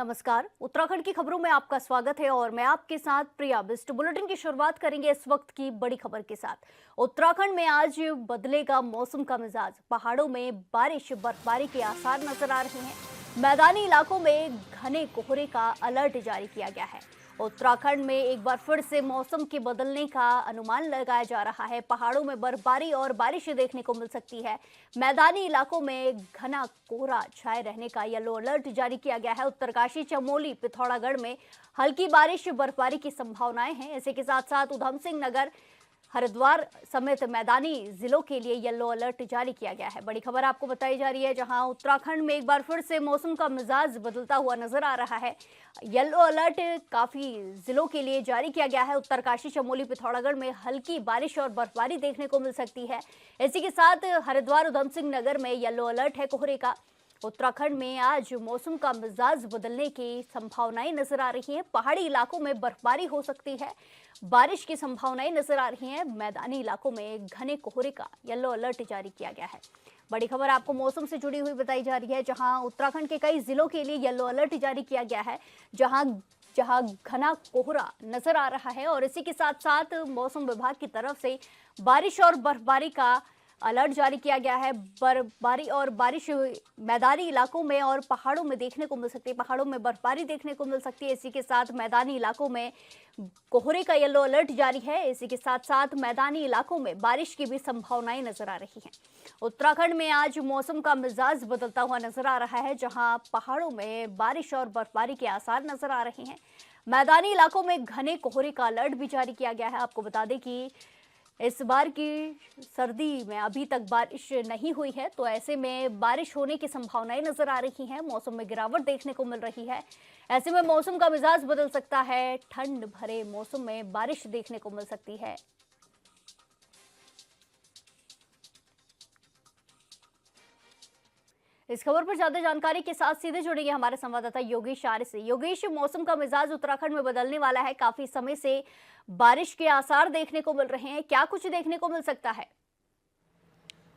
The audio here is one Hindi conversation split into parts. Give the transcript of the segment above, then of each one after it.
नमस्कार। उत्तराखंड की खबरों में आपका स्वागत है और मैं आपके साथ प्रिया बिस्ट। बुलेटिन की शुरुआत करेंगे इस वक्त की बड़ी खबर के साथ। उत्तराखंड में आज बदलेगा मौसम का मिजाज। पहाड़ों में बारिश बर्फबारी के आसार नजर आ रहे हैं। मैदानी इलाकों में घने कोहरे का अलर्ट जारी किया गया है। उत्तराखंड में एक बार फिर से मौसम के बदलने का अनुमान लगाया जा रहा है। पहाड़ों में बर्फबारी और बारिश देखने को मिल सकती है। मैदानी इलाकों में घना कोहरा छाए रहने का येलो अलर्ट जारी किया गया है। उत्तरकाशी, चमोली, पिथौरागढ़ में हल्की बारिश बर्फबारी की संभावनाएं हैं। इसी के साथ साथ उधम सिंह नगर, हरिद्वार समेत मैदानी जिलों के लिए येलो अलर्ट जारी किया गया है। बड़ी खबर आपको बताई जा रही है, जहां उत्तराखंड में एक बार फिर से मौसम का मिजाज बदलता हुआ नजर आ रहा है। येलो अलर्ट काफी जिलों के लिए जारी किया गया है। उत्तरकाशी, चमोली, पिथौरागढ़ में हल्की बारिश और बर्फबारी देखने को मिल सकती है। इसी के साथ हरिद्वार, उधम सिंह नगर में येलो अलर्ट है कोहरे का। उत्तराखंड में आज मौसम का मिजाज बदलने की संभावनाएं नजर आ रही हैं। पहाड़ी इलाकों में बर्फबारी हो सकती है, बारिश की संभावनाएं नजर आ रही हैं। मैदानी इलाकों में घने कोहरे का येलो अलर्ट जारी किया गया है। बड़ी खबर आपको मौसम से जुड़ी हुई बताई जा रही है, जहां उत्तराखंड के कई जिलों के लिए येलो अलर्ट जारी किया गया है, जहां जहां घना कोहरा नजर आ रहा है। और इसी के साथ साथ मौसम विभाग की तरफ से बारिश और बर्फबारी का अलर्ट जारी किया गया है। बर्फबारी और बारिश मैदानी इलाकों में और पहाड़ों में देखने को मिल सकती है। पहाड़ों में बर्फबारी देखने को मिल सकती है। इसी के साथ मैदानी इलाकों में कोहरे का येलो अलर्ट जारी है। इसी के साथ साथ मैदानी इलाकों में बारिश की भी संभावनाएं नजर आ रही हैं। उत्तराखंड में आज मौसम का मिजाज बदलता हुआ नजर आ रहा है, जहां पहाड़ों में बारिश और बर्फबारी के आसार नजर आ रहे हैं। मैदानी इलाकों में घने कोहरे का अलर्ट भी जारी किया गया है। आपको बता दें कि इस बार की सर्दी में अभी तक बारिश नहीं हुई है, तो ऐसे में बारिश होने की संभावनाएं नजर आ रही हैं। मौसम में गिरावट देखने को मिल रही है। ऐसे में मौसम का मिजाज बदल सकता है। ठंड भरे मौसम में बारिश देखने को मिल सकती है। इस खबर पर ज्यादा जानकारी के साथ सीधे जुड़ेंगे हमारे संवाददाता योगेश आर्य से। योगेश, मौसम का मिजाज उत्तराखंड में बदलने वाला है। काफी समय से बारिश के आसार देखने को मिल रहे हैं, क्या कुछ देखने को मिल सकता है?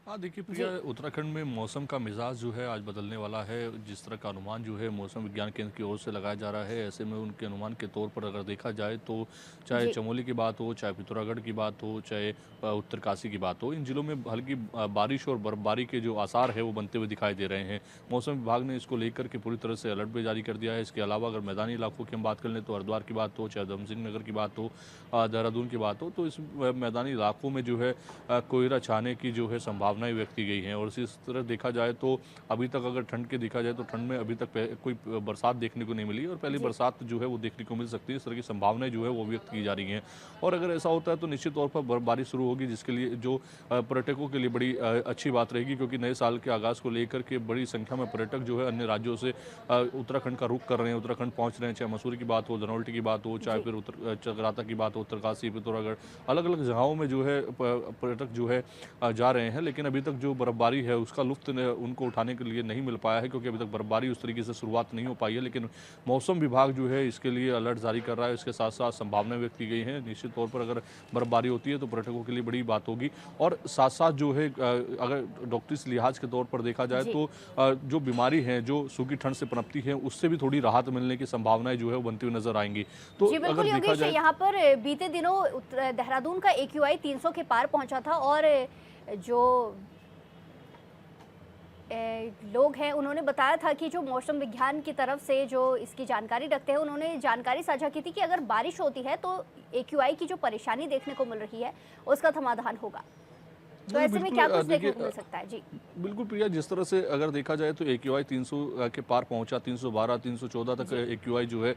हाँ देखिए प्रिया, उत्तराखंड में मौसम का मिजाज जो है आज बदलने वाला है। जिस तरह का अनुमान जो है मौसम विज्ञान केंद्र की ओर से लगाया जा रहा है, ऐसे में उनके अनुमान के तौर पर अगर देखा जाए तो चाहे चमोली की बात हो, चाहे पिथौरागढ़ की बात हो, चाहे उत्तरकाशी की बात हो, इन जिलों में हल्की बारिश और बर्फबारी के जो आसार है वो बनते हुए दिखाई दे रहे हैं। मौसम विभाग ने इसको लेकर के पूरी तरह से अलर्ट भी जारी कर दिया है। इसके अलावा अगर मैदानी इलाकों की हम बात कर लें तो हरिद्वार की बात हो, चाहे उधम सिंह नगर की बात हो, देहरादून की बात हो, तो इस मैदानी इलाकों में जो है कोहरा छाने की जो है संभावनाएं व्यक्त की गई हैं। और इसी तरह देखा जाए तो अभी तक अगर ठंड के देखा जाए तो ठंड में अभी तक कोई बरसात देखने को नहीं मिली और पहली बरसात जो है वो देखने को मिल सकती है। इस तरह की संभावनाएं जो है वो व्यक्त की जा रही हैं। और अगर ऐसा होता है तो निश्चित तौर पर बर्फबारी शुरू होगी, जिसके लिए जो पर्यटकों के लिए बड़ी अच्छी बात रहेगी, क्योंकि नए साल के आगाज़ को लेकर के बड़ी संख्या में पर्यटक जो है अन्य राज्यों से उत्तराखंड का रुख कर रहे हैं, उत्तराखंड पहुँच रहे हैं। चाहे मसूरी की बात हो, धनौल्टी की बात हो, चाहे फिर चकराता की बात हो, उत्तरकाशी, पिथौरागढ़, अलग अलग जगहों में जो है पर्यटक जो है जा रहे हैं। लेकिन अभी तक जो बर्फबारी है उसका लुत्फ उनको उठाने के लिए नहीं मिल पाया है, क्योंकि अभी तक बर्फबारी उस तरीके से शुरुआत नहीं हो पाई है। लेकिन मौसम विभाग जो है इसके लिए अलर्ट जारी कर रहा है। इसके साथ साथ संभावनाएं व्यक्त की गई हैं। निश्चित तौर पर अगर बर्फबारी होती है तो पर्यटकों के लिए बड़ी बात होगी। और साथ साथ जो है अगर डॉक्टरी लिहाज के तौर पर देखा जाए तो जो बीमारी है जो सूखी ठंड से पनपती है उससे भी थोड़ी राहत मिलने की संभावनाएं जो है वो बनती हुई नजर आएंगी। तो अगर देखा जाए यहाँ पर बीते दिनों देहरादून का AQI 300 के पार पहुंचा था और जो लोग हैं उन्होंने बताया था कि जो मौसम विज्ञान की तरफ से जो इसकी जानकारी रखते हैं, उन्होंने जानकारी साझा की थी कि अगर बारिश होती है तो AQI की जो परेशानी देखने को मिल रही है उसका समाधान होगा। तो ऐसे में क्या कुछ देखने को मिल सकता है? जी बिल्कुल प्रिया, जिस तरह से अगर देखा जाए तो AQI 300 के पार पहुंचा, 312, 314 तक AQI जो है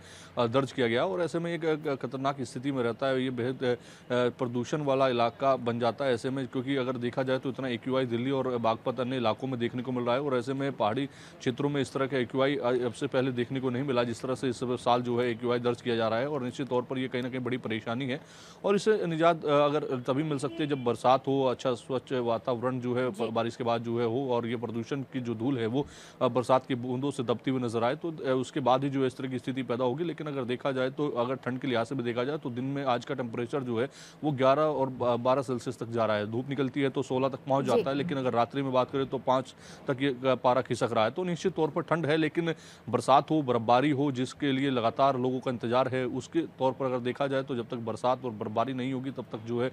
दर्ज किया गया। और ऐसे में एक खतरनाक स्थिति में रहता है, ये बेहद प्रदूषण वाला इलाका बन जाता है ऐसे में, क्योंकि अगर देखा जाए तो इतना AQI दिल्ली और बागपत अन्य इलाकों में देखने को मिल रहा है। और ऐसे में पहाड़ी क्षेत्रों में इस तरह का AQI अब से पहले देखने को नहीं मिला, जिस तरह से इस साल जो है AQI दर्ज किया जा रहा है। और निश्चित तौर पर ये कहीं ना कहीं बड़ी परेशानी है और इससे निजात अगर तभी मिल सकती है जब बरसात हो, अच्छा स्वच्छ वातावरण जो है जी बारिश के बाद जो है हो, और ये प्रदूषण की जो धूल है वो बरसात की बूंदों से दबती हुई नजर आए, तो उसके बाद ही जो है इस तरह की स्थिति पैदा होगी। लेकिन अगर देखा जाए तो, अगर ठंड के लिहाज से भी देखा जाए तो दिन में आज का टेम्परेचर जो है वो 11 और 12 सेल्सियस तक जा रहा है। धूप निकलती है तो 16 तक पहुंच जी जाता है, लेकिन अगर रात्रि में बात करें तो 5 तक ये पारा खिसक रहा है। तो निश्चित तौर पर ठंड है, लेकिन बरसात हो, बर्फबारी हो, जिसके लिए लगातार लोगों का इंतजार है, उसके तौर पर अगर देखा जाए तो जब तक बरसात और बर्फबारी नहीं होगी तब तक जो है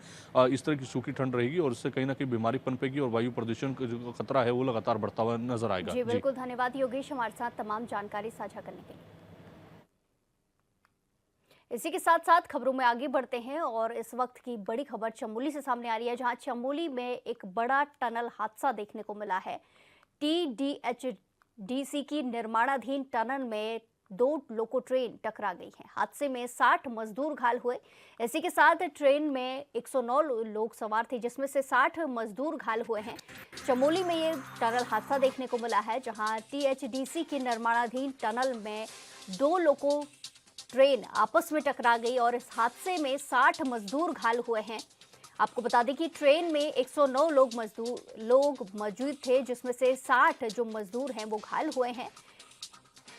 इस तरह की सूखी ठंड रहेगी, और इससे कहीं ना कहीं बीमारी पनपेगी और वायु प्रदूषण का जो खतरा है वो लगातार बढ़ता हुआ नजर आएगा। जी जी। बिल्कुल, धन्यवाद योगेश हमारे साथ तमाम जानकारी साझा करने के लिए। इसी के साथ साथ खबरों में आगे बढ़ते हैं और इस वक्त की बड़ी खबर चमोली से सामने आ रही है, जहां चमोली में एक बड़ा टनल हादसा देखने को मिला है। टीडीएचडीसी की निर्माणाधीन टनल में 2 लोको ट्रेन टकरा गई है। हादसे में 60 मजदूर घायल हुए। इसी के साथ ट्रेन में 109 लोग सवार थे, जिसमें से 60 मजदूर घायल हुए हैं। चमोली में ये टनल हादसा देखने को मिला है, जहां टीएचडीसी की निर्माणाधीन टनल में 2 लोको ट्रेन आपस में टकरा गई और इस हादसे में 60 मजदूर घायल हुए हैं। आपको बता दें कि ट्रेन में 109 लोग मौजूद थे, जिसमें से 60 जो मजदूर हैं वो घायल हुए हैं।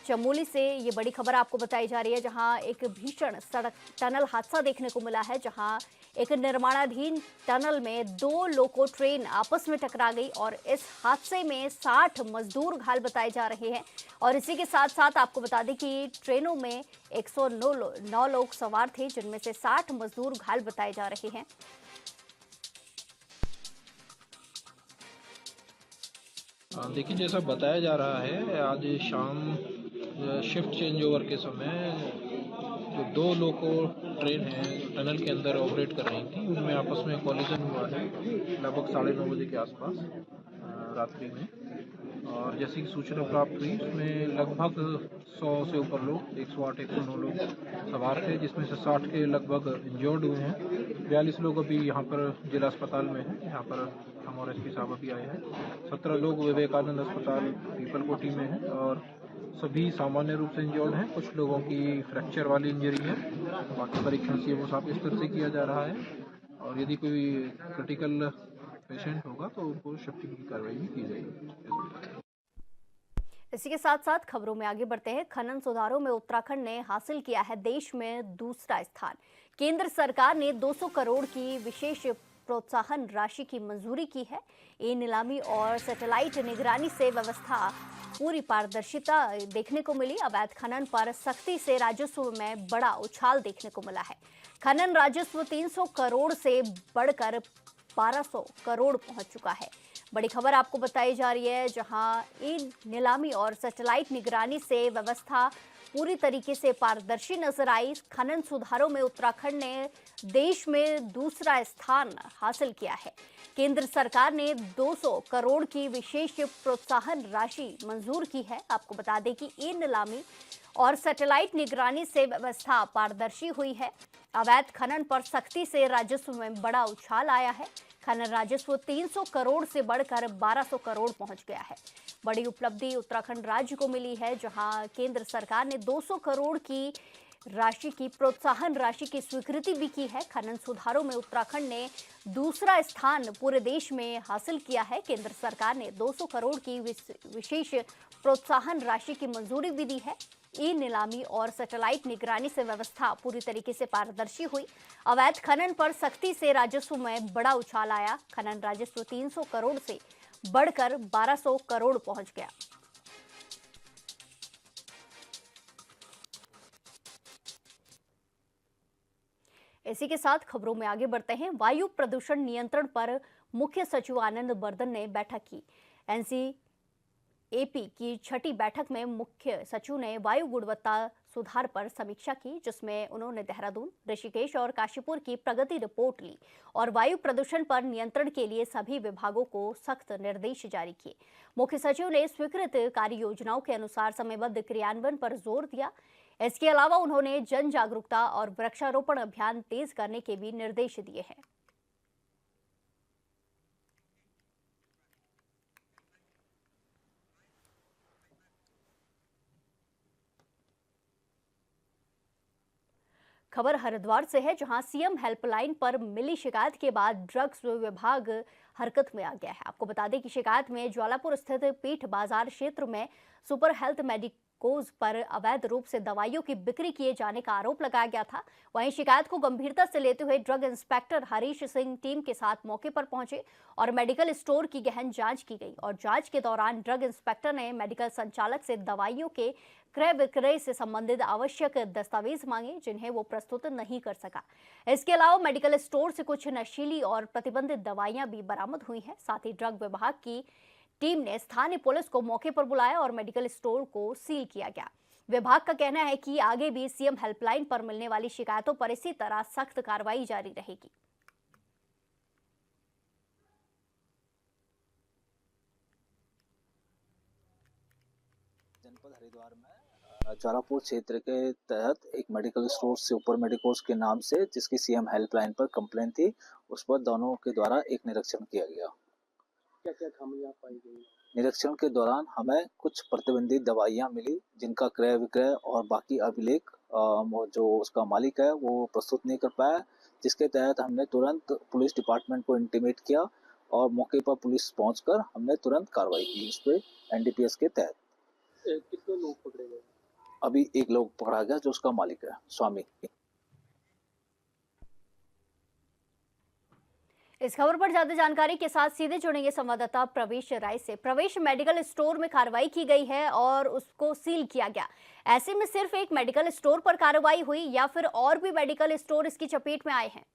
चमोली से ये बड़ी खबर आपको बताई जा रही है, जहां एक भीषण सड़क टनल हादसा देखने को मिला है, जहां एक निर्माणाधीन टनल में 2 लोको ट्रेन आपस में टकरा गई और इस हादसे में 60 मजदूर घायल बताए जा रहे हैं। और इसी के साथ साथ आपको बता दें कि ट्रेनों में 109 लोग सवार थे, जिनमें से 60 मजदूर घायल बताए जा रहे हैं। देखिए, जैसा बताया जा रहा है, आज शाम शिफ्ट चेंज ओवर के समय जो 2 लोको ट्रेन हैं जो टनल के अंदर ऑपरेट कर रही थी, उनमें आपस में कॉलिजन हुआ है लगभग 9:30 बजे के आसपास रात्रि में। और जैसी कि सूचना प्राप्त हुई, उसमें लगभग 100 से ऊपर लोग, 108 109 लोग सवार थे, जिसमें से 60 के लगभग इंजर्ड हुए हैं। 42 लोग अभी यहाँ पर जिला अस्पताल में हैं, यहाँ पर हम और एसपी साहब अभी आए हैं। 17 लोग विवेकानंद अस्पताल पीपलकोटी में हैं और सभी सामान्य रूप से इंजर्ड हैं। कुछ लोगों की फ्रैक्चर वाली इंजरी है, बाकी परीक्षण सी वो साफ स्तर से किया जा रहा है, और यदि कोई क्रिटिकल पेशेंट होगा तो उनको शिफ्टिंग की कार्रवाई भी की जाएगी। इसी के साथ साथ खबरों में आगे बढ़ते हैं। खनन सुधारों में उत्तराखंड ने हासिल किया है देश में दूसरा स्थान। केंद्र सरकार ने 200 करोड़ की विशेष प्रोत्साहन राशि की मंजूरी की है। ई नीलामी और सैटेलाइट निगरानी से व्यवस्था पूरी पारदर्शिता देखने को मिली। अवैध खनन पर सख्ती से राजस्व में बड़ा उछाल देखने को मिला है। खनन राजस्व 300 करोड़ से बढ़कर 1200 करोड़ पहुंच चुका है। बड़ी खबर आपको बताई जा रही है, जहां ई नीलामी और सैटेलाइट निगरानी से व्यवस्था पूरी तरीके से पारदर्शी नजर आई। खनन सुधारों में उत्तराखंड ने देश में दूसरा स्थान हासिल किया है। केंद्र सरकार ने 200 करोड़ की विशेष प्रोत्साहन राशि मंजूर की है। आपको बता दें कि ई नीलामी और सैटेलाइट निगरानी से व्यवस्था पारदर्शी हुई है। अवैध खनन पर सख्ती से राजस्व में बड़ा उछाल आया है। खनन राजस्व 300 करोड़ से बढ़कर 1200 करोड़ पहुंच गया है। बड़ी उपलब्धि उत्तराखंड राज्य को मिली है, जहां केंद्र सरकार ने 200 करोड़ की राशि की प्रोत्साहन राशि की स्वीकृति भी की है। खनन सुधारों में उत्तराखंड ने दूसरा स्थान पूरे देश में हासिल किया है। केंद्र सरकार ने 200 करोड़ की विशेष प्रोत्साहन राशि की मंजूरी भी दी है। ई नीलामी और सैटेलाइट निगरानी से व्यवस्था पूरी तरीके से पारदर्शी हुई। अवैध खनन पर सख्ती से राजस्व में बड़ा उछाल आया। खनन राजस्व 300 करोड़ से बढ़कर 1200 करोड़ पहुंच गया। इसी के साथ खबरों में आगे बढ़ते हैं। वायु प्रदूषण नियंत्रण पर मुख्य सचिव आनंद बर्धन ने बैठक की। एनसीएपी की छठी बैठक में मुख्य सचिव ने वायु गुणवत्ता सुधार पर समीक्षा की, जिसमें उन्होंने देहरादून, ऋषिकेश और काशीपुर की प्रगति रिपोर्ट ली और वायु प्रदूषण पर नियंत्रण के लिए सभी विभागों को सख्त निर्देश जारी किए। मुख्य सचिव ने स्वीकृत कार्य योजनाओं के अनुसार समयबद्ध क्रियान्वयन पर जोर दिया। इसके अलावा उन्होंने जन जागरूकता और वृक्षारोपण अभियान तेज करने के भी निर्देश दिए हैं। खबर हरिद्वार से है, जहां सीएम हेल्पलाइन पर मिली शिकायत के बाद ड्रग्स विभाग हरकत में आ गया है। आपको बता दें कि शिकायत में ज्वालापुर स्थित पीठ बाजार क्षेत्र में सुपर हेल्थ मेडिकोज पर अवैध रूप से दवाइयों की बिक्री किए जाने का आरोप लगाया गया था। वहीं शिकायत को गंभीरता से लेते हुए drug inspector Harish Singh team के साथ मौके पर पहुंचे और मेडिकल स्टोर की गहन जांच की गई। और जांच के दौरान ड्रग इंस्पेक्टर ने मेडिकल संचालक से दवाइयों के क्रय विक्रय से संबंधित आवश्यक दस्तावेज मांगे, जिन्हें वो प्रस्तुत नहीं कर सका। इसके अलावा मेडिकल स्टोर से कुछ नशीली और प्रतिबंधित दवाइयां भी बरामद हुई हैं। साथ ही ड्रग विभाग की टीम ने स्थानीय पुलिस को मौके पर बुलाया और मेडिकल स्टोर को सील किया गया। विभाग का कहना है कि आगे भी सीएम हेल्पलाइन पर मिलने वाली शिकायतों पर इसी तरह सख्त कार्रवाई जारी रहेगी। जनपद हरिद्वार में ज्वालापुर क्षेत्र के तहत एक मेडिकल स्टोर सुपर मेडिकोज के नाम से, जिसकी सीएम हेल्पलाइन पर कंप्लेंट थी, उस पर दोनों के द्वारा एक निरीक्षण किया गया। क्या क्या खामियां पाई गई? निरीक्षण के दौरान हमें कुछ प्रतिबंधित दवाइयां मिली, जिनका क्रय विक्रय और बाकी अभिलेख जो उसका मालिक है वो प्रस्तुत नहीं कर पाया, जिसके तहत हमने तुरंत पुलिस डिपार्टमेंट को इंटीमेट किया और मौके पर पुलिस पहुंचकर हमने तुरंत कार्रवाई की इस पे एनडीपीएस के तहत। कितने लोग पकड़े गए? अभी एक लोग पकड़ा गया जो उसका मालिक है, स्वामी। इस खबर पर ज्यादा जानकारी के साथ सीधे जुड़ेंगे संवाददाता प्रवेश राय से। प्रवेश, मेडिकल स्टोर में कार्रवाई की गई है और उसको सील किया गया। ऐसे में सिर्फ एक मेडिकल स्टोर पर कार्रवाई हुई या फिर और भी मेडिकल स्टोर इसकी चपेट में आए हैं?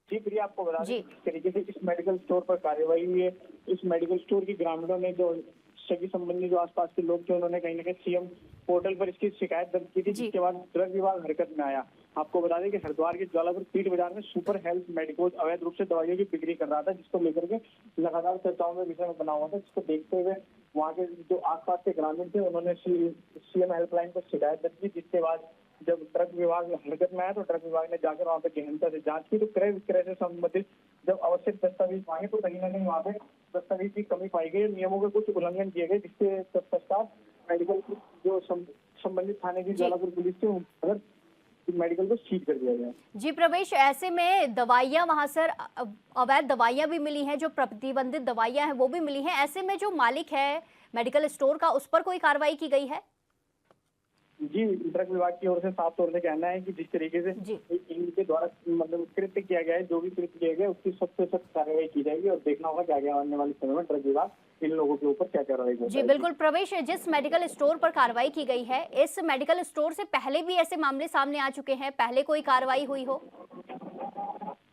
जी प्रिया, आपको बता दें किस तरीके से इस मेडिकल स्टोर पर कार्रवाई हुई है। इस मेडिकल स्टोर की ग्रामीणों ने, जो सभी संबंधी जो आसपास के लोग थे, उन्होंने कहीं ना कहीं सीएम पोर्टल पर इसकी शिकायत दर्ज की थी, जिसके बाद ड्रग विभाग हरकत में आया। आपको बता दें कि हरिद्वार के ज्वालापुर पीठ बाजार में सुपर हेल्थ मेडिकोज अवैध रूप से दवाइयों की बिक्री कर रहा था, जिसको लेकर के लगातार चर्चाओं में विषय में बना हुआ था। जिसको देखते हुए वहाँ के जो आसपास के ग्रामीण थे, उन्होंने सीएम हेल्पलाइन पर शिकायत दर्ज की, जिसके बाद जब ड्रग विभाग हरकत में आया तो ड्रग विभाग ने जाकर वहाँ पे गहनता से जांच की। तो क्रय विक्रय से संबंधित जब आवश्यक दस्तावेज मांगे तो कहीं ना कहीं वहाँ पे दस्तावेज की कमी पाई गई, नियमों के कुछ उल्लंघन किए गए, जिसके तत्पश्चात मेडिकल जो संबंधित थाने की ज्वालापुर पुलिस के मेडिकल को सीज कर दिया गया। जी प्रवेश, ऐसे में दवाइयां वहां से अवैध दवाइयां भी मिली हैं, जो प्रतिबंधित दवाइयां हैं वो भी मिली हैं। ऐसे में जो मालिक है मेडिकल स्टोर का, उस पर कोई कार्रवाई की गई है? जी, ड्रग विभाग की ओर से साफ तौर से कहना है कि जिस तरीके से इनके द्वारा मतलब कृत्य किया गया है, जो भी कृत्य किया गया उसकी सख्त से सख्त कार्रवाई की जाएगी और देखना होगा क्या क्या आने वाले समय में ड्रग विभाग इन लोगों के ऊपर क्या कार्रवाई करेगा। जी बिल्कुल प्रवेश, जिस मेडिकल स्टोर पर कार्रवाई की गई है, इस मेडिकल स्टोर से पहले भी ऐसे मामले सामने आ चुके हैं? पहले कोई कार्रवाई हुई हो?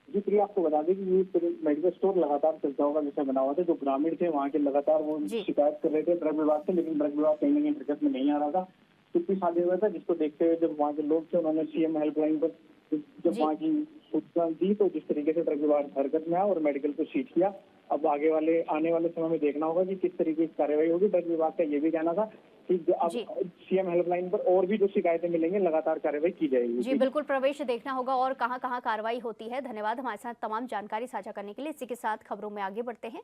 जी प्रिया, आपको बता दें कि ये मेडिकल स्टोर लगातार चर्चाओं का विषय बना हुआ था। जो ग्रामीण थे वहाँ के लगातार वो शिकायत कर रहे थे ड्रग विभाग से, लेकिन ड्रग विभाग कहीं ना कहीं हरकत में नहीं आ रहा था। कुछ साल हुआ था, जिसको देखते हुए जब वहाँ के लोग थे उन्होंने सीएम हेल्पलाइन पर जब वहाँ की सूचना दी तो जिस तरीके से ड्रग विभाग हरकत में आया और मेडिकल को सीज किया। अब आने वाले समय में देखना होगा कि किस तरीके की कार्रवाई होगी। ड्रग विभाग का ये भी कहना था कि अब सीएम हेल्पलाइन पर और भी जो शिकायतें मिलेंगी लगातार कार्रवाई की जाएगी। जी बिल्कुल प्रवेश, देखना होगा और कहां कहां कार्रवाई होती है। धन्यवाद हमारे साथ तमाम जानकारी साझा करने के लिए। इसी के साथ खबरों में आगे बढ़ते हैं।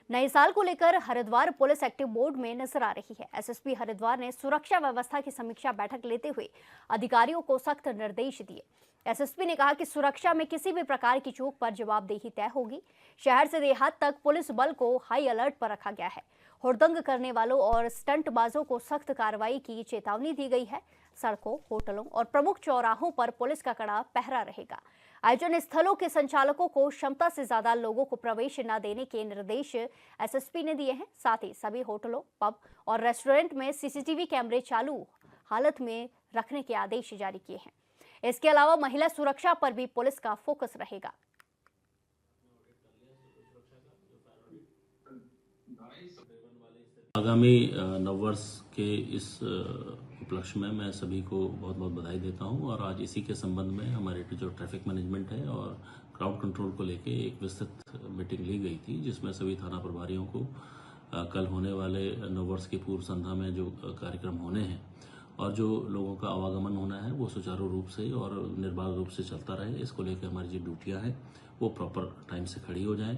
नए साल को लेकर हरिद्वार पुलिस एक्टिव मोड में नजर आ रही है। एसएसपी हरिद्वार ने सुरक्षा व्यवस्था की समीक्षा बैठक लेते हुए अधिकारियों को सख्त निर्देश दिए। एसएसपी ने कहा कि सुरक्षा में किसी भी प्रकार की चूक पर जवाबदेही तय होगी। शहर से देहात तक पुलिस बल को हाई अलर्ट पर रखा गया है। हुड़दंग करने वालों और स्टंटबाजों को सख्त कार्रवाई की चेतावनी दी गई है। सड़कों, होटलों और प्रमुख चौराहों पर पुलिस का कड़ा पहरा रहेगा। आयोजन स्थलों के संचालकों को क्षमता से ज्यादा लोगों को प्रवेश न देने के निर्देश एसएसपी ने दिए हैं। साथ ही सभी होटलों, पब और रेस्टोरेंट में सीसीटीवी कैमरे चालू हालत में रखने के आदेश जारी किए हैं। इसके अलावा महिला सुरक्षा पर भी पुलिस का फोकस रहेगा। आगामी नववर्ष के इस उपलक्ष्य में मैं सभी को बहुत बहुत बधाई देता हूं और आज इसी के संबंध में हमारे जो ट्रैफिक मैनेजमेंट है और क्राउड कंट्रोल को लेके एक विस्तृत मीटिंग ली गई थी, जिसमें सभी थाना प्रभारियों को कल होने वाले नववर्ष की पूर्व संध्या में जो कार्यक्रम होने हैं और जो लोगों का आवागमन होना है वो सुचारू रूप से और निर्बाध रूप से चलता रहे, इसको लेकर हमारी जो ड्यूटियां हैं वो प्रॉपर टाइम से खड़ी हो जाएं।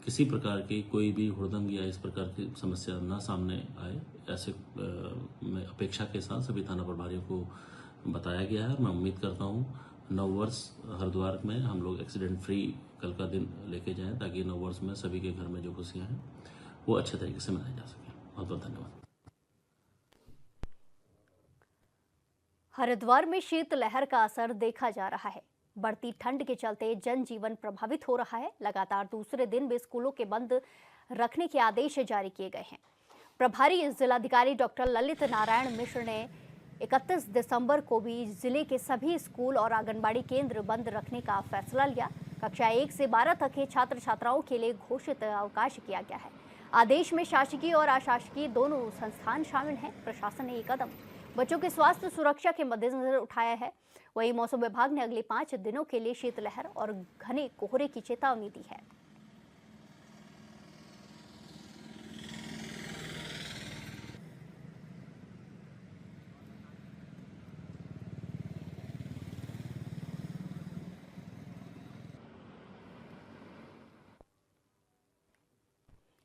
किसी प्रकार की कोई भी हुड़दंग या इस प्रकार की समस्या ना सामने आए, ऐसे में अपेक्षा के साथ सभी थाना प्रभारियों को बताया गया है। मैं उम्मीद करता हूँ नववर्ष हरिद्वार में हम लोग एक्सीडेंट फ्री कल का दिन लेके जाएं, ताकि नववर्ष में सभी के घर में जो खुशियाँ हैं वो अच्छे तरीके से मनाई जा सके। बहुत बहुत धन्यवाद। हरिद्वार में शीतलहर का असर देखा जा रहा है। बढ़ती ठंड के चलते जनजीवन प्रभावित हो रहा है। लगातार दूसरे दिन भी स्कूलों के बंद रखने के आदेश जारी किए गए हैं। प्रभारी जिलाधिकारी डॉक्टर ललित नारायण मिश्र ने 31 दिसंबर को भी जिले के सभी स्कूल और आंगनबाड़ी केंद्र बंद रखने का फैसला लिया। कक्षा 1 से 12 तक के छात्र छात्राओं के लिए घोषित अवकाश किया गया है। आदेश में शासकीय और अशासकीय दोनों संस्थान शामिल हैं। प्रशासन ने ये कदम बच्चों के स्वास्थ्य सुरक्षा के मद्देनजर उठाया है। वहीं मौसम विभाग ने अगले 5 दिनों के लिए शीतलहर और घने कोहरे की चेतावनी दी है।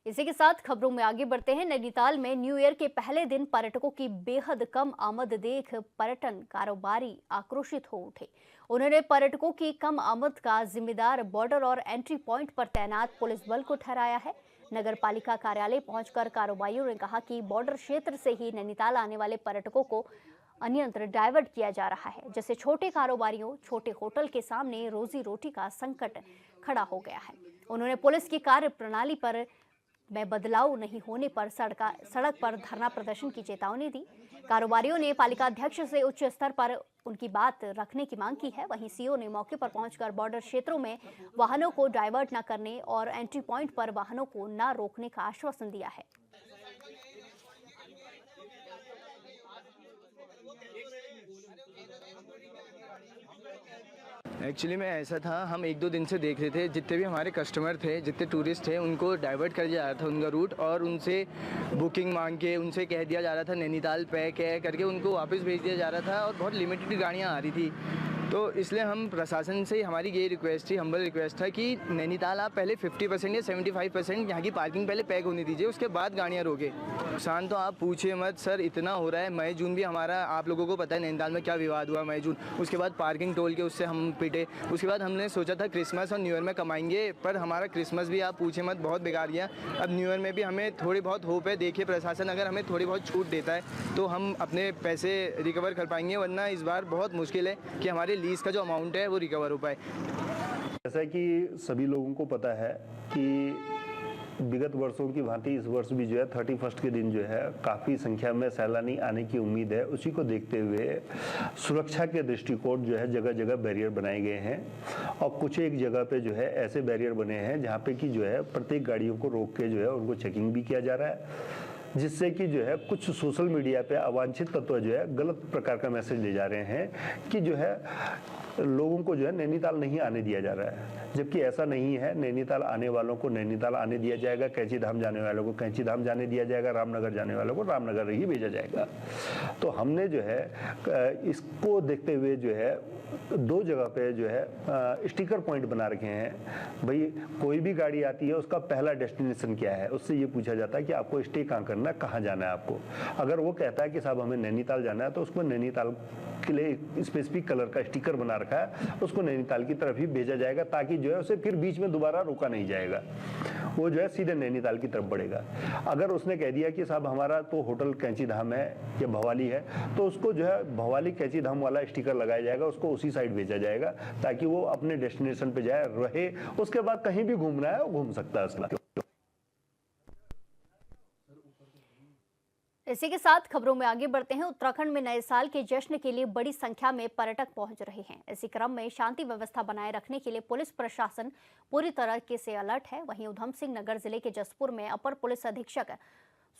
इसी के साथ खबरों में आगे बढ़ते हैं। नैनीताल में न्यू ईयर के पहले दिन पर्यटकों की बेहद कम आमद देख पर्यटन कारोबारी आक्रोशित हो उठे। उन्होंने पर्यटकों की कम आमद का जिम्मेदार बॉर्डर और एंट्री पॉइंट पर तैनात पुलिस बल को ठहराया है। नगर पालिका कार्यालय पहुंचकर कारोबारियों ने कहा कि बॉर्डर क्षेत्र से ही नैनीताल आने वाले पर्यटकों को अन्यत्र डाइवर्ट किया जा रहा है, जिससे छोटे कारोबारियों, छोटे होटल के सामने रोजी रोटी का संकट खड़ा हो गया है। उन्होंने पुलिस की कार्य प्रणाली पर में बदलाव नहीं होने पर सड़क पर धरना प्रदर्शन की चेतावनी दी। कारोबारियों ने पालिका अध्यक्ष से उच्च स्तर पर उनकी बात रखने की मांग की है। वहीं सीओ ने मौके पर पहुंचकर बॉर्डर क्षेत्रों में वाहनों को डाइवर्ट न करने और एंट्री पॉइंट पर वाहनों को न रोकने का आश्वासन दिया है। एक्चुअली में ऐसा था, हम 1-2 दिन से देख रहे थे जितने भी हमारे कस्टमर थे, जितने टूरिस्ट थे, उनको डाइवर्ट कर दिया जा रहा था उनका रूट, और उनसे बुकिंग मांग के उनसे कह दिया जा रहा था नैनीताल पैक है करके उनको वापस भेज दिया जा रहा था, और बहुत लिमिटेड गाड़ियाँ आ रही थी। तो इसलिए हम प्रशासन से हमारी ये रिक्वेस्ट थी, हम्बल रिक्वेस्ट था कि नैनीताल आप पहले 50% या 75% यहाँ की पार्किंग पहले पैक होने दीजिए, उसके बाद गाड़ियाँ रोके। नुकसान तो आप पूछिए मत सर, इतना हो रहा है। मई जून भी हमारा, आप लोगों को पता है नैनीताल में क्या विवाद हुआ मई जून। उसके बाद पार्किंग टोल के उससे हम पिटे। उसके बाद हमने सोचा था क्रिसमस और न्यू ईयर में कमाएंगे, पर हमारा क्रिसमस भी आप पूछिए मत बहुत बेकार गया। अब न्यू ईयर में भी हमें थोड़ी बहुत होप है, देखिए प्रशासन अगर हमें थोड़ी बहुत छूट देता है तो हम अपने पैसे रिकवर कर पाएंगे, वरना इस बार बहुत मुश्किल है कि हमारे लीज का जो अमाउंट है वो रिकवर हो पाए। जैसा कि सभी लोगों को पता है कि विगत वर्षों की भांति इस वर्ष भी जो है 31 के दिन जो है काफ़ी संख्या में सैलानी आने की उम्मीद है। उसी को देखते हुए सुरक्षा के दृष्टिकोण जो है जगह जगह बैरियर बनाए गए हैं, और कुछ एक जगह पे जो है ऐसे बैरियर बने हैं जहाँ पे कि जो है प्रत्येक गाड़ियों को रोक के जो है उनको चेकिंग भी किया जा रहा है, जिससे कि जो है कुछ सोशल मीडिया पे अवांछित तत्व जो है गलत प्रकार का मैसेज ले जा रहे हैं कि जो है लोगों को जो है नैनीताल नहीं आने दिया जा रहा है, जबकि ऐसा नहीं है। नैनीताल आने वालों को नैनीताल आने दिया जाएगा, कैंची धाम जाने वालों को कैंची धाम जाने दिया जाएगा, रामनगर जाने वालों को रामनगर ही भेजा जाएगा। तो हमने जो है इसको देखते हुए जो है 2 जगह पे जो है स्टिकर पॉइंट बना रखे हैं। भाई कोई भी गाड़ी आती है उसका पहला डेस्टिनेशन क्या है, उससे ये पूछा जाता है कि आपको स्टे कहाँ करना है, कहाँ जाना है आपको। अगर वो कहता है कि साहब हमें नैनीताल जाना है, तो उसको नैनीताल के लिए स्पेसिफिक कलर का स्टिकर बना रखा है, उसको नैनीताल की तरफ ही भेजा जाएगा, ताकि जो है उसे फिर बीच में दोबारा रोका नहीं जाएगा, वो जो है सीधे नैनीताल की तरफ बढ़ेगा। अगर उसने कह दिया कि साहब हमारा तो होटल कैंची धाम है या भवाली है, तो उसको जो है भवाली कैंची धाम वाला स्टिकर लगाया जाएगा, उसको उसी साइड भेजा जाएगा, ताकि वो अपने डेस्टिनेशन पे जाए, रहे, उसके बाद कहीं भी घूमना है वो घूम सकता है उसका। इसी के साथ खबरों में आगे बढ़ते हैं। उत्तराखंड में नए साल के जश्न के लिए बड़ी संख्या में पर्यटक पहुंच रहे हैं। इसी क्रम में शांति व्यवस्था बनाए रखने के लिए पुलिस प्रशासन पूरी तरह से अलर्ट है। वहीं उधम सिंह नगर जिले के जसपुर में अपर पुलिस अधीक्षक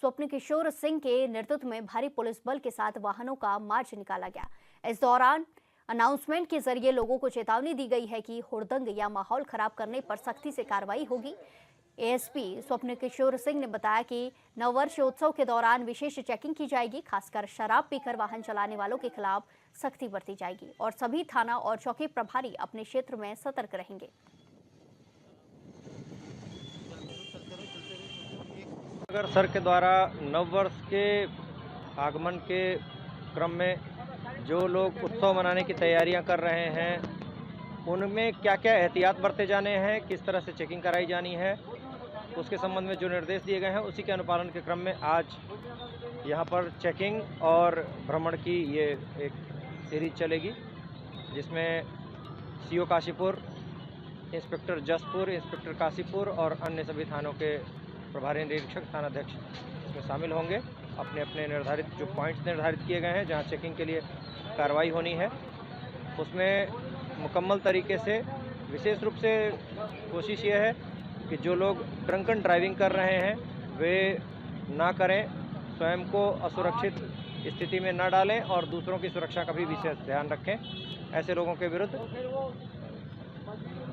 स्वप्न किशोर सिंह के नेतृत्व में भारी पुलिस बल के साथ वाहनों का मार्च निकाला गया। इस दौरान अनाउंसमेंट के जरिए लोगों को चेतावनी दी गई है कि हुड़दंग या माहौल खराब करने पर सख्ती से कार्रवाई होगी। एएसपी स्वप्न किशोर सिंह ने बताया कि नववर्ष उत्सव के दौरान विशेष चेकिंग की जाएगी, खासकर शराब पीकर वाहन चलाने वालों के खिलाफ सख्ती बरती जाएगी और सभी थाना और चौकी प्रभारी अपने क्षेत्र में सतर्क रहेंगे। नगर सर के द्वारा नववर्ष के आगमन के क्रम में जो लोग उत्सव मनाने की तैयारियां कर रहे हैं उनमें क्या क्या एहतियात बरते जाने हैं, किस तरह से चेकिंग कराई जानी है, उसके संबंध में जो निर्देश दिए गए हैं उसी के अनुपालन के क्रम में आज यहाँ पर चेकिंग और भ्रमण की ये एक सीरीज चलेगी, जिसमें CO Kashipur, inspector Jaspur, inspector Kashipur और अन्य सभी थानों के प्रभारी निरीक्षक, थानाध्यक्ष इसमें शामिल होंगे। अपने अपने निर्धारित जो पॉइंट्स निर्धारित किए गए हैं जहां चेकिंग के लिए कार्रवाई होनी है, उसमें मुकम्मल तरीके से, विशेष रूप से कोशिश ये है कि जो लोग ड्रंकन ड्राइविंग कर रहे हैं वे ना करें, स्वयं को असुरक्षित स्थिति में न डालें और दूसरों की सुरक्षा का भी विशेष ध्यान रखें। ऐसे लोगों के विरुद्ध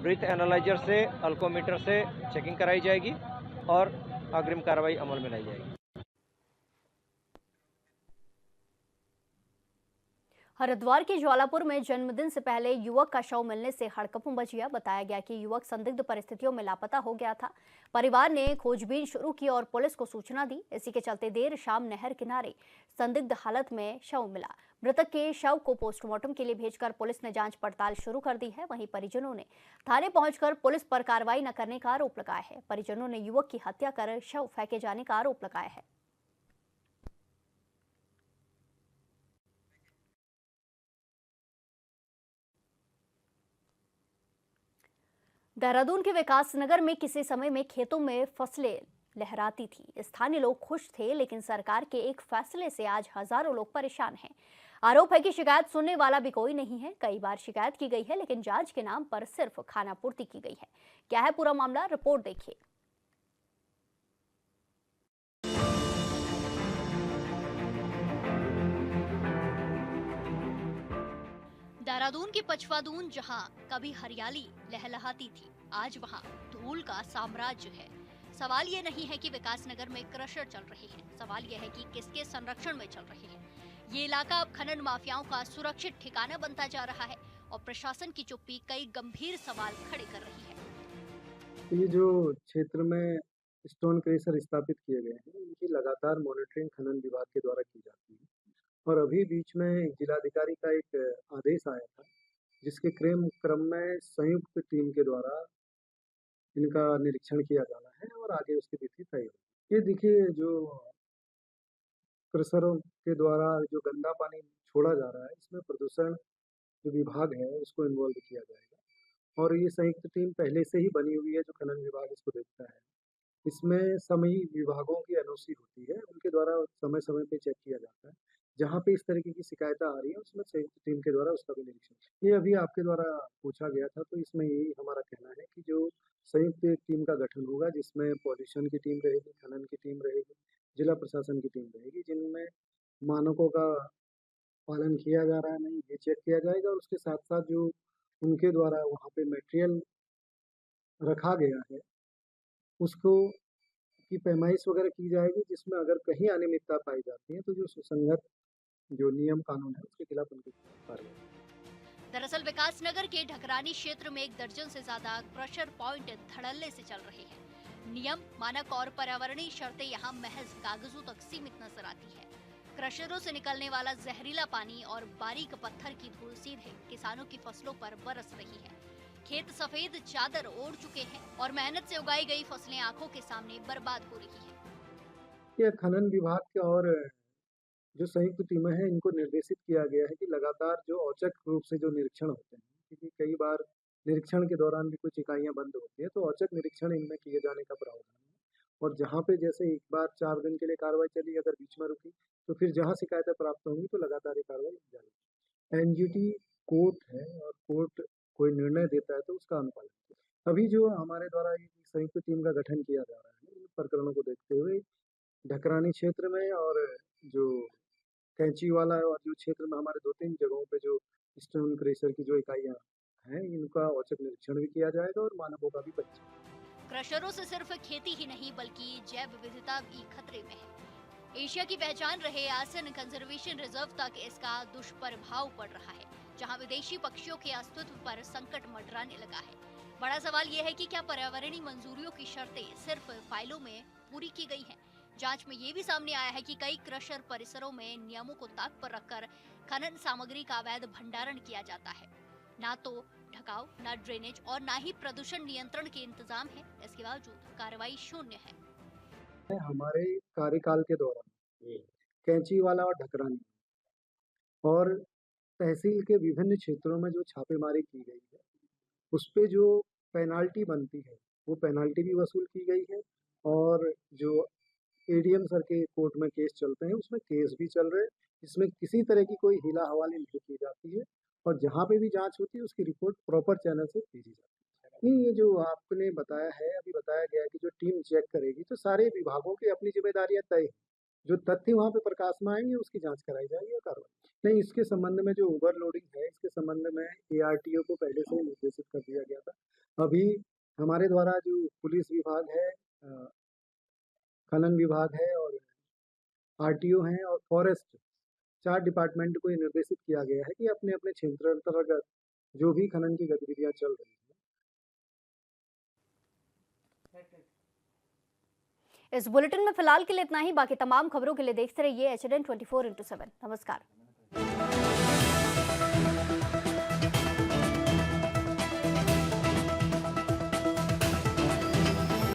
ब्रीथ एनालाइजर से, अल्कोमीटर से चेकिंग कराई जाएगी और अग्रिम कार्रवाई अमल में लाई जाएगी। हरिद्वार के ज्वालापुर में जन्मदिन से पहले युवक का शव मिलने से हड़कंप मच गया। बताया गया कि युवक संदिग्ध परिस्थितियों में लापता हो गया था। परिवार ने खोजबीन शुरू की और पुलिस को सूचना दी। इसी के चलते देर शाम नहर किनारे संदिग्ध हालत में शव मिला। मृतक के शव को पोस्टमार्टम के लिए भेजकर पुलिस ने जांच पड़ताल शुरू कर दी है। वहीं परिजनों ने थाने पहुंचकर पुलिस पर कार्रवाई न करने का आरोप लगाया है। परिजनों ने युवक की हत्या कर शव फेंके जाने का आरोप लगाया है। देहरादून के विकास नगर में किसी समय में खेतों में फसलें लहराती थी। स्थानीय लोग खुश थे, लेकिन सरकार के एक फैसले से आज हजारों लोग परेशान हैं। आरोप है कि शिकायत सुनने वाला भी कोई नहीं है। कई बार शिकायत की गई है, लेकिन जांच के नाम पर सिर्फ खानापूर्ति की गई है। क्या है पूरा मामला, रिपोर्ट देखिए। देहरादून की पचवादून जहां कभी हरियाली लहलहाती थी, आज वहां धूल का साम्राज्य है। सवाल ये नहीं है कि विकास नगर में क्रशर चल रहे हैं, सवाल यह है कि किसके संरक्षण में चल रहे हैं। ये इलाका अब खनन माफियाओं का सुरक्षित ठिकाना बनता जा रहा है और प्रशासन की चुप्पी कई गंभीर सवाल खड़े कर रही है। ये जो क्षेत्र में स्टोन क्रेशर स्थापित किए गए हैं, इनकी लगातार मॉनिटरिंग खनन विभाग के द्वारा की जाती है और अभी बीच में जिलाधिकारी का एक आदेश आया था, जिसके क्रम में संयुक्त टीम के द्वारा इनका निरीक्षण किया जाना है और आगे उसकी तिथि तय होगी। ये देखिए, जो क्रशरों के द्वारा जो गंदा पानी छोड़ा जा रहा है, इसमें प्रदूषण जो विभाग है उसको इन्वॉल्व किया जाएगा और ये संयुक्त टीम पहले से ही बनी हुई है, जो खनन विभाग इसको देखता है। इसमें सभी विभागों की एनओसी होती है, उनके द्वारा समय समय पे चेक किया जाता है। जहाँ पे इस तरीके की शिकायतें आ रही है, उसमें संयुक्त टीम के द्वारा उसका भी निरीक्षण। ये अभी आपके द्वारा पूछा गया था, तो इसमें यही हमारा कहना है कि जो संयुक्त टीम का गठन होगा, जिसमें पॉल्यूशन की टीम रहेगी, खनन की टीम रहेगी, जिला प्रशासन की टीम रहेगी, जिनमें मानकों का पालन किया जा रहा है नहीं, ये चेक किया जाएगा और उसके साथ साथ जो उनके द्वारा वहाँ पे मटेरियल रखा गया है, उसको की पैमाइश वगैरह की जाएगी, जिसमें अगर कहीं अनियमितता पाई जाती है तो जो सुसंगत जो नियम कानून है उसके खिलाफ उनकी कार्रवाई। दरअसल विकास नगर के ढकरानी क्षेत्र में 1 दर्जन से ज्यादा क्रशर पॉइंट धड़ल्ले से चल रहे हैं। नियम, मानक और पर्यावरणीय शर्तें यहाँ महज कागजों तक सीमित नजर आती है। क्रशरों से निकलने वाला जहरीला पानी और बारीक पत्थर की धूल सीधे किसानों की फसलों पर बरस रही है। खेत सफेद चादर ओढ़ चुके हैं और मेहनत से उगाई गई फसलें आंखों के सामने बर्बाद हो रही है। ये खनन विभाग के और जो संयुक्त टीमें हैं, इनको निर्देशित किया गया है कि लगातार जो औचक रूप से जो निरीक्षण होते हैं, क्योंकि कई बार निरीक्षण के दौरान भी कुछ इकाइयां बंद होती है, तो औचक निरीक्षण इनमें किए जाने का प्रावधान है। और जहाँ पे जैसे एक बार 4 दिन के लिए कार्रवाई चली, अगर बीच में रुकी तो फिर जहाँ शिकायतें प्राप्त होंगी तो लगातार ये कार्रवाई जारी। एनजीटी कोर्ट है और कोर्ट कोई निर्णय देता है तो उसका अनुपालन। अभी जो हमारे द्वारा एक संयुक्त टीम का गठन किया जा रहा है, इन प्रकरणों को देखते हुए ढकरानी क्षेत्र में और जो कैंची वाला और जो क्षेत्र में हमारे 2-3 जगहों पे जो स्टोन क्रेशर की जो इकाइयां हैं, इनका औचक निरीक्षण भी किया जाएगा और मानकों का भी परीक्षण। क्रशरों से सिर्फ खेती ही नहीं बल्कि जैव विविधता भी खतरे में है। एशिया की पहचान रहे आसियान कंजर्वेशन रिजर्व तक इसका दुष्प्रभाव पड़ रहा है, जहां विदेशी पक्षियों के अस्तित्व पर संकट मंडराने लगा है। बड़ा सवाल यह है कि क्या पर्यावरणीय मंजूरियों की शर्तें सिर्फ फाइलों में पूरी की गई हैं, जांच में ये भी सामने आया है कि कई क्रशर परिसरों में नियमों को ताक पर रखकर खनन सामग्री का अवैध भंडारण किया जाता है। ना तो ढकाव, ना ड्रेनेज और ना ही प्रदूषण नियंत्रण के इंतजाम है। इसके बावजूद कार्रवाई शून्य है। हमारे कार्यकाल के दौरान कैंचीवाला और ढकरानी और तहसील के विभिन्न क्षेत्रों में जो छापेमारी की गई है, उस पे जो पेनाल्टी बनती है, वो पेनाल्टी भी वसूल की गई है। और जो एडीएम सर के कोर्ट में केस चलते हैं, उसमें केस भी चल रहे हैं, जिसमें किसी तरह की कोई हीला हवाली नहीं की जाती है। और जहाँ पे भी जांच होती है, उसकी रिपोर्ट प्रॉपर चैनल से भेजी जाती है। नहीं, ये जो आपने बताया है, अभी बताया गया है कि जो टीम चेक करेगी, तो सारे विभागों की अपनी जिम्मेदारियां तय हैं। जो तथ्य वहाँ पे प्रकाश में आएंगे, उसकी जांच कराई जाएगी और कार्रवाई। नहीं, इसके संबंध में जो ओवरलोडिंग है, इसके संबंध में एआरटीओ को पहले से ही निर्देशित कर दिया गया था। अभी हमारे द्वारा जो पुलिस विभाग है, खनन विभाग है और आरटीओ हैं और फॉरेस्ट, 4 डिपार्टमेंट को ये निर्देशित किया गया है कि अपने अपने क्षेत्र अंतर्गत जो भी खनन की गतिविधियां चल रही हैं। इस बुलेटिन में फिलहाल के लिए इतना ही। बाकी तमाम खबरों के लिए देखते रहिए HNN 24/7। नमस्कार।